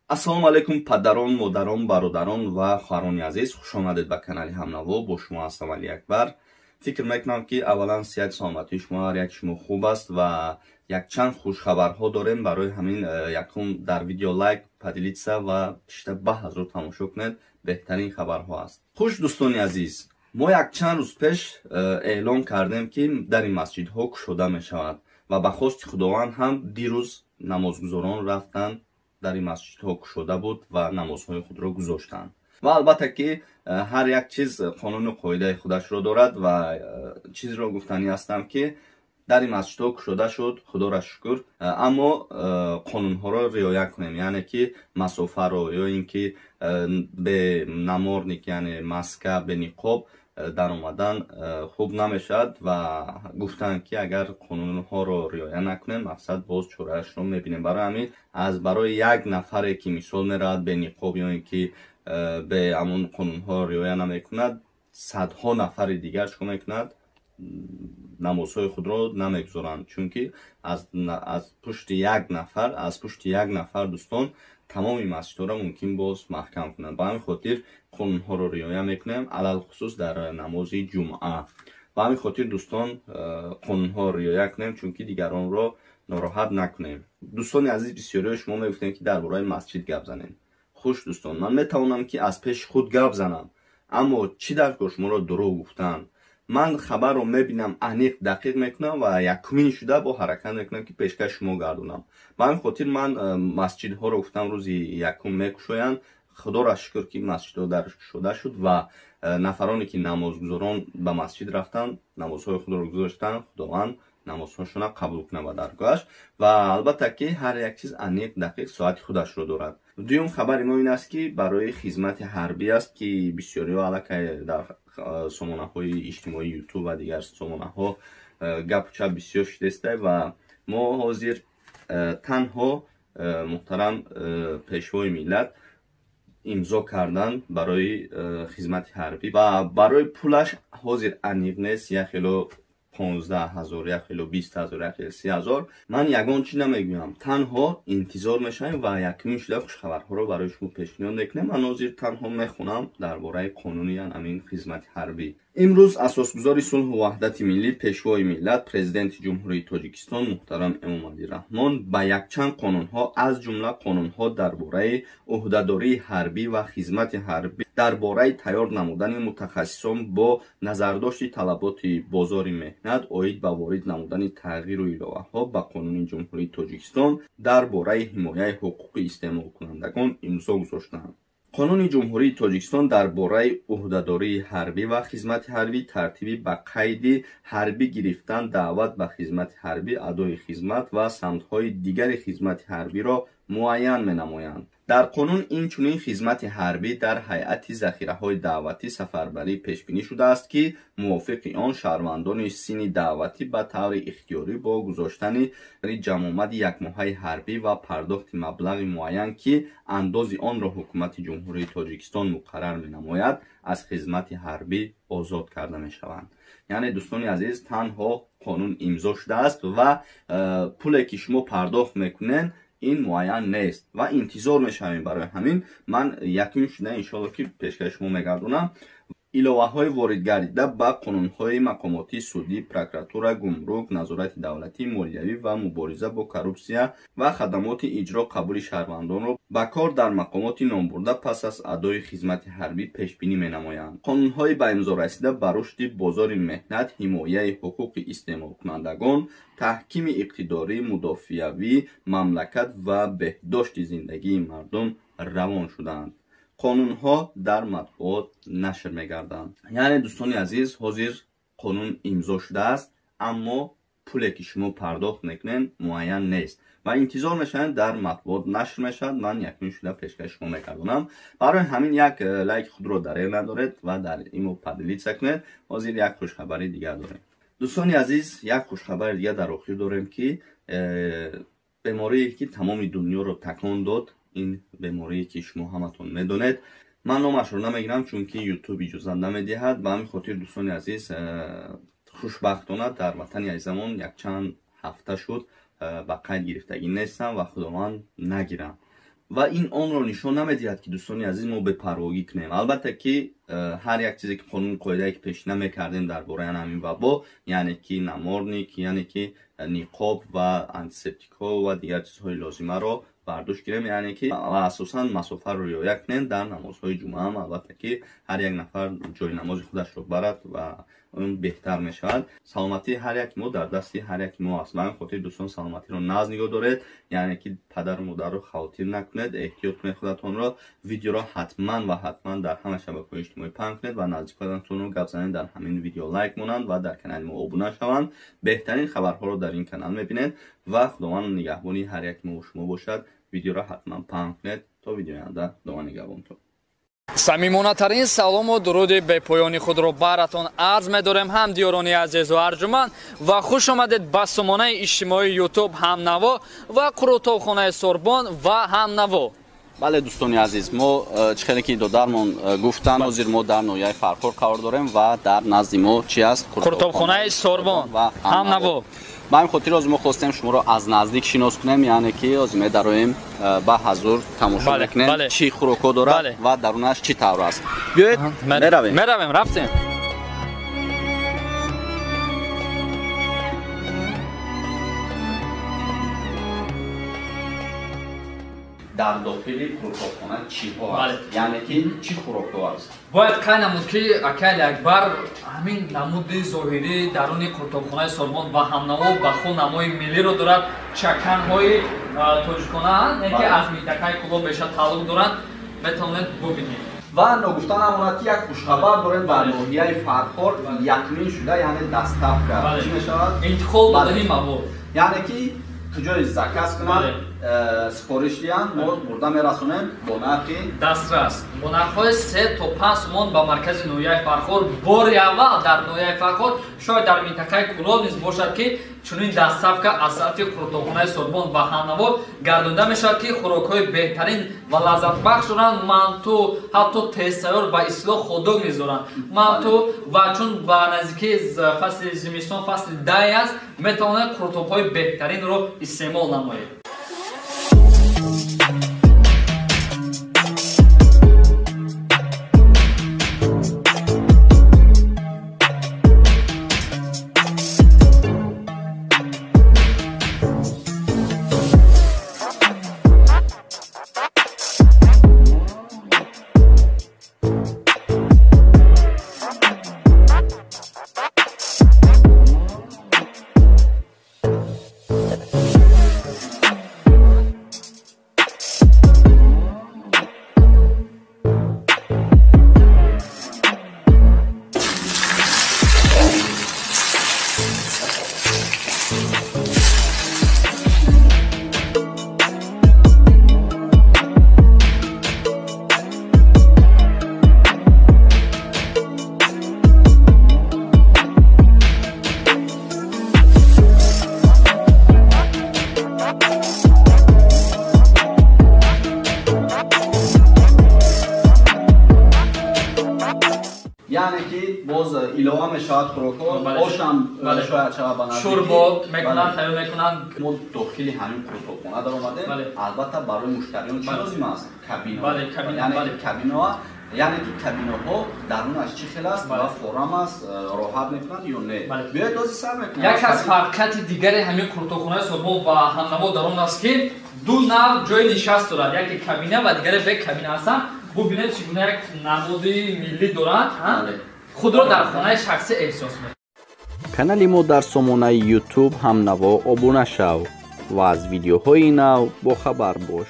ассалому алайкум падарон, модарон, бародарон ва хоҳарони азиз, хуш омадед ба канали Ҳамнаво. Бо шумо ҳастам Али Акбар. Фикр мекунам ки аввалан сеҳати саломатии шумо ҳар як шумо хуб аст ва якчанд хушхабарҳо дорем. Барои ҳамин якум дар видео лайк падилитса ва пишта баҳазро тамошо кунед. беҳтарин хабарҳо аст. Хуш дӯстони азиз, мо якчанд рӯз пеш эълон кардем ки дари масҷидҳо кушода мешавад ва ба хости худованд ҳам дирӯз намозгузорон рафтанд. Дари масҷидҳо кушода буд ва намозҳои худро гузоштанд. Ва албатта ки ҳар як чиз қонуну қоидаи худашро дорад ва чизро гуфтанӣ ҳастам ки дари масҷидҳо кушода шуд, худоро шукр, аммо қонунҳоро риоя кунем, яъне ки масофаро ё ин ки бе наморник, яъне маска, бе ниқоб дар омадан хуб намешавад ва гуфтанд ки агар қонунҳоро риоя накунем, мақсад боз чораашро мебинем. Барои ҳамин барои як нафаре ки мисол меравад бе ниқоб ё ин ки бе ҳамон қонунҳоро риоя намекунад, садҳо нафари дигар чӣ мекунад? намозҳои худро намегузоранд, чунки аз пушти як нафар дӯстон тамоми масҷидҳоро мумкин боз маҳкам кунанд. Ба ҳамин хотир қонунҳоро риоя мекунем, алалхусус дар намози ҷумъа. Ба ҳамин хотир дӯстон қонунҳоро риоя кунем, чунки дигаронро нороҳат накунем. Дӯстони азиз, бисёриҳои шумо мегуфтем ки дар бораи масҷид гап занем. Хуш дӯстон, ман метавонам ки аз пеши худ гап занам, аммо чӣ даргоҳ шуморо дурӯғ гуфтанд? Ман хабарро мебинам, аниқ дақиқ мекунам ва якумин шуда бо ҳаракат мекунам ки пешкаши шумо гардонам. Ба ҳамин хотир ман масҷидҳоро гуфтам рӯзи якум мекушоянд. худоро шукр ки масҷидҳо дарш кушода шуд ва нафароне ки намозгузорон ба масҷид рафтанд, намозҳои худро гузоштанд, худованд намозҳошона қабул кунад ба даргоҳаш ва албатта ки ҳар як чиз аниқ дақиқ соати худашро дорад. дуюм хабари мо ин аст ки барои хизмати ҳарбӣ аст ки бисёриҳо аллакай дар сомонаҳои иҷтимоӣ ютуб ва дигар сомонаҳо гапу чап бисёр шидестай ва мо ҳозир танҳо муҳтарам пешвои миллат имзо кардан барои хизмати ҳарбӣ ва барои пулаш ҳозир аниқ нест, яхело 15,000, яхело 20,000, яхело 30,000. ман ягон чӣ намегӯям, танҳо интизор мешавем ва якумин шуда хушхабарҳоро барои шумо пешниҳод мекунем. ман ҳозир танҳо мехонам дар бораи қонуни ҳамин хизмати ҳарбӣ. имрӯз асосгузори сулҳу ваҳдати миллӣ, пешвои миллат, президенти ҷумҳурии Тоҷикистон муҳтарам Эмомалӣ Раҳмон ба якчанд қонунҳо, аз ҷумла қонунҳо дар бораи уҳдадории ҳарбӣ ва хизмати ҳарбӣ, дар бораи тайёр намудани мутахассисон бо назардошти талаботи бозори меҳнат оид ба ворид намудани тағйиру иловаҳо ба Қонуни Ҷумҳурии Тоҷикистон дар бораи ҳимояи ҳуқуқи истеъмолкунандагон имзо гузоштанд. қонуни ҷумҳурии Тоҷикистон дар бораи уҳдадории ҳарбӣ ва хизмати ҳарбӣ тартиби ба қайди ҳарбӣ гирифтан, даъват ба хизмати ҳарбӣ, адои хизмат ва самтҳои дигари хизмати ҳарбиро муайян менамоянд. дар қонун инчунин хизмати ҳарбӣ дар ҳайати захираҳои даъватӣ сафарбарӣ пешбинӣ шудааст ки мувофиқи он шаҳрвандони синни даъватӣ ба таври ихтиёрӣ бо гузоштани ҷамомади якмоҳаи ҳарбӣ ва пардохти маблағи муайян ки андози онро ҳукумати ҷумҳурии Тоҷикистон муқаррар менамояд, аз хизмати ҳарбӣ озод карда мешаванд. яъне дӯстони азиз, танҳо қонун имзо шудааст ва пуле ки шумо пардохт мекунен ин муайян нест ва интизор мешавем. барои ҳамин ман якумин шуда иншоалло ки пешкаши шумо мегардонам. иловаҳои ворид гардида ба қонунҳои мақомоти судӣ, прокуратура, гумрук, назорати давлатӣ, молиявӣ ва мубориза бо коррупсия ва хадамоти иҷро қабули шаҳрвандонро ба кор дар мақомоти номбурда пас аз адои хизмати ҳарбӣ пешбинӣ менамоянд. қонунҳои ба имзо расида ба рушди бозори меҳнат, ҳимояи ҳуқуқи истеъмолкунандагон, таҳкими иқтидорӣ, мудофиавӣ мамлакат ва беҳдошти зиндагии мардум равон шуданд. қонунҳо дар матбуот нашр мегарданд. яъне дӯстони азиз, ҳозир қонун имзо шудааст, аммо пуле ки шумо пардохт мекунен муайян нест ва интизор мешаванд дар матбуот нашр мешавад. ман якумин шуда пешкаши шумо мегардонам. барои ҳамин як лайки худро дареғ надоред ва дар имо падилитса кунед. ҳозир як хушхабари дигар дорем. дӯстони азиз, як хушхабари дигар дар охир дорем ки беморие ки тамоми дунёро такон дод, ин беморие ки шумо ҳаматон медонед. ман номашро намегирам, чунки ютуб иҷозат намедиҳад. ба ҳамин хотир дӯстони азиз, хушбахтона дар ватани азизамон якчанд ҳафта шуд ба қайд гирифтагӣ нестам ва худованд нагирам. و این اون رو نشون نمیدهد که دوستان عزیز ما بپرواگی کنیم. البته که هر یک چیزی که قانون قاعده که پیش نمیکردیم درباره همین وبا، یعنی که نمارنیک، یعنی که نیقاب و انتیسپتیکا و دیگر چیزهای لازمه رو برداشت گیریم، یعنی که اساسا مسافت رو رعایت کنیم. در نمازهای جمعه هم البته که هر یک نفر جای نماز خودش رو برد و اون بهتر میشود. سلامتی هر یک ما در دست هر یک ما است. برای خاطر دوستان سلامتی رو ناز نگاه دارید، یعنی که پدر و مادر رو خاطر نکنید، احتیاط کنید خودتون را. ویدیو را حتما در همه شبکه‌های اجتماعی پخش کنید و نزدیکانتون رو گپ زنید در همین ویدیو لایک مونند و در کانال ما ابونه شوند. بهترین خبرها رو در این کانال میبینید و خداوند نگهبانی هر یک ما و شما باشد. ویدیو را حتما پخش کنید تا ویدیو آینده. خداوند نگهبانتون. صمیمانه‌ترین سلام و درود بپایانی خود را براتون عرض می‌داریم همدیارانی عزیز و ارجمند و خوش آمدید به سامانه اجتماعی یوتیوب همنوا و کتابخانه سوربن و همنوا. بله دوستان عزیز، ما چخیلی که دادرمون گفتن حاضر ما در نویای فرخور قرار داریم و در نزد ما چی است؟ کتابخانه سوربن و همنوا. به این خاطر از ما خواستیم شما رو از نزدیک شناس کنیم، یعنی که از ما داریم با حضور تماشا کنیم چی خوراکا داره و درونش چی طور است. بیایید برویم. رفتیم. در داخل کتابخانه چی ها است؟ یعنی که چی خوراکا است؟ باید قید نمود که اکل اکبر همین نمود ظاهری درون کتابخانه سوربن و همنوا به خود نمای ملی رو دارد. چکن‌های تاجیکانه که از منطقه کلاب بیشتر تعلق دارند میتونید ببینید. و نگفتن همونت یک خوشخبر داریم بر ناحیه فرخور یکمین شده، یعنی دستفکر چی میشود؟ انتخاب بدهی مواد، یعنی که جای زکات کنند سفارش دیان ما برده میرسونیم با نرخ دسترس با نرخ‌های 3 تا 5 تومان به مرکز نویای فرخور. بار اول در نویای فرخور شاید در منطقه کلاب نیز باشد که چنین دستفکر از طرف کتابخانه سوربن و همنوا گردانده میشود که خوراک‌های بهترین و لذت بخش دارند. مانتو حتی تستیار به اصطلاح خودرو میذارند. مانتو و چون به نزدیکی فصل زمستان فصل 10 است میتواند کتاب‌های بهترین رو استعمال نماید. یعنی که باز ایلوه میشود خوراک‌ها آشم شاید چقدر بنظر شوربا میکنن تیار میکنن. ما داخلی همین کتابخانه در اومده. البته برای مشتریان چی لازم است؟ کابینه. یعنی کابینه ها، یعنی که کابینه ها درونش چی خیلی است و فورم است، راحت میکنن یا نه؟ بیاید دوزی سر میکنن. یک از فرقیت دیگری همین کتابخانه سوربن و همنوا در اون است که دو نوع جای نشست دارد، یکی کابینه و دیگری به کابینه هستند. ببینید چگونه یک نماد ملی دارند، خود را در خانه شخصی احساس می‌کنند. کانال ما در سامانه یوتیوب همنوا ابونه شو و از ویدیوهای نو با خبر باش.